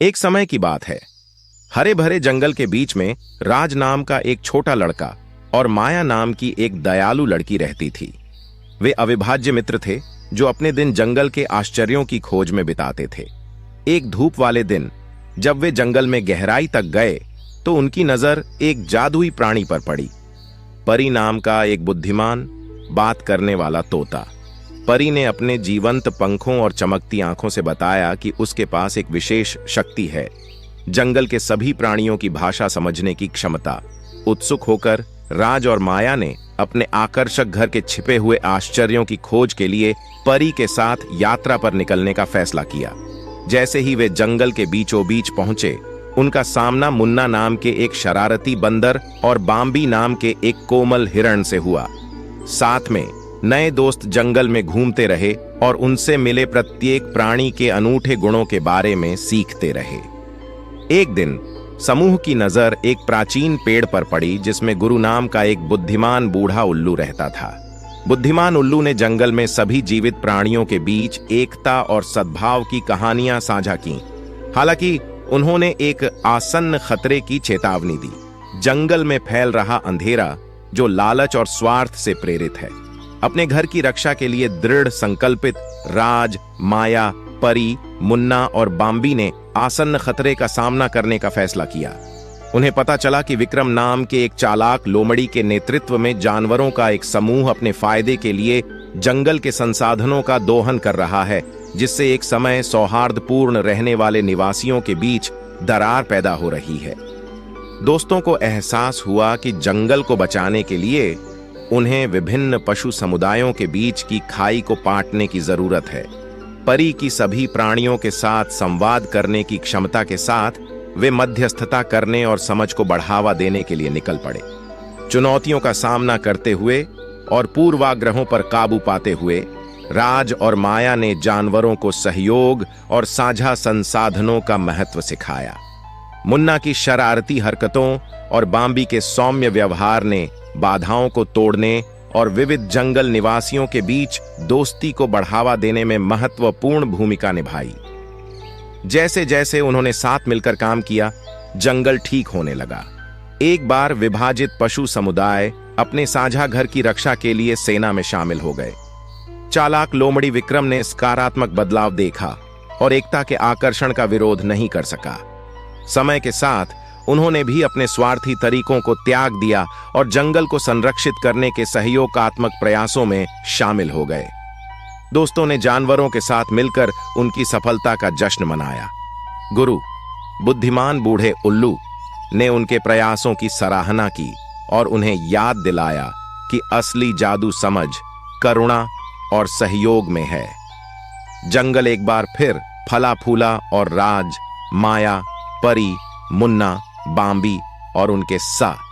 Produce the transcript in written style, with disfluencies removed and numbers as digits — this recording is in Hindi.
एक समय की बात है। हरे भरे जंगल के बीच में राज नाम का एक छोटा लड़का और माया नाम की एक दयालु लड़की रहती थी। वे अविभाज्य मित्र थे जो अपने दिन जंगल के आश्चर्यों की खोज में बिताते थे। एक धूप वाले दिन जब वे जंगल में गहराई तक गए तो उनकी नजर एक जादुई प्राणी पर पड़ी। परी नाम का एक बुद्धिमान बात करने वाला तोता। परी ने अपने जीवंत पंखों और चमकती आंखों से बताया कि उसके पास एक विशेष शक्ति है, जंगल के सभी प्राणियों की भाषा समझने की क्षमता। उत्सुक होकर राज और माया ने अपने आकर्षक घर के छिपे हुए आश्चर्यों की खोज के लिए परी के साथ यात्रा पर निकलने का फैसला किया। जैसे ही वे जंगल के बीचों बीच पहुंचे, उनका सामना मुन्ना नाम के एक शरारती बंदर और बाम्बी नाम के एक कोमल हिरण से हुआ। साथ में नए दोस्त जंगल में घूमते रहे और उनसे मिले प्रत्येक प्राणी के अनूठे गुणों के बारे में सीखते रहे। एक दिन समूह की नजर एक प्राचीन पेड़ पर पड़ी जिसमें गुरु नाम का एक बुद्धिमान बूढ़ा उल्लू रहता था। बुद्धिमान उल्लू ने जंगल में सभी जीवित प्राणियों के बीच एकता और सद्भाव की कहानियां साझा की। हालांकि उन्होंने एक आसन्न खतरे की चेतावनी दी, जंगल में फैल रहा अंधेरा जो लालच और स्वार्थ से प्रेरित है। अपने घर की रक्षा के लिए दृढ़ संकल्पित राज, माया, परी, मुन्ना और बाम्बी ने आसन्न खतरे का सामना करने का फैसला किया। उन्हें पता चला कि विक्रम नाम के एक चालाक लोमड़ी के नेतृत्व में जानवरों का एक समूह अपने फायदे के लिए जंगल के संसाधनों का दोहन कर रहा है, जिससे एक समय सौहार्दपूर्ण रहने वाले निवासियों के बीच दरार पैदा हो रही है। दोस्तों को एहसास हुआ कि जंगल को बचाने के लिए उन्हें विभिन्न पशु समुदायों के बीच की खाई को पाटने की जरूरत है। परी की सभी प्राणियों के साथ संवाद करने की क्षमता के साथ वे मध्यस्थता करने और समझ को बढ़ावा देने के लिए निकल पड़े। चुनौतियों का सामना करते हुए और पूर्वाग्रहों पर काबू पाते हुए राज और माया ने जानवरों को सहयोग और साझा संसाधनों का महत्व सिखाया। मुन्ना की शरारती हरकतों और बाम्बी के सौम्य व्यवहार ने बाधाओं को तोड़ने और विविध जंगल निवासियों के बीच दोस्ती को बढ़ावा देने में महत्वपूर्ण भूमिका निभाई। जैसे जैसे उन्होंने साथ मिलकर काम किया, जंगल ठीक होने लगा। एक बार विभाजित पशु समुदाय अपने साझा घर की रक्षा के लिए सेना में शामिल हो गए। चालाक लोमड़ी विक्रम ने सकारात्मक बदलाव देखा और एकता के आकर्षण का विरोध नहीं कर सका। समय के साथ उन्होंने भी अपने स्वार्थी तरीकों को त्याग दिया और जंगल को संरक्षित करने के सहयोगात्मक प्रयासों में शामिल हो गए। दोस्तों ने जानवरों के साथ मिलकर उनकी सफलता का जश्न मनाया। गुरु बुद्धिमान बूढ़े उल्लू ने उनके प्रयासों की सराहना की और उन्हें याद दिलाया कि असली जादू समझ, करुणा और सहयोग में है। जंगल एक बार फिर फला फूला और राज, माया, परी, मुन्ना, बाम्बी और उनके साथ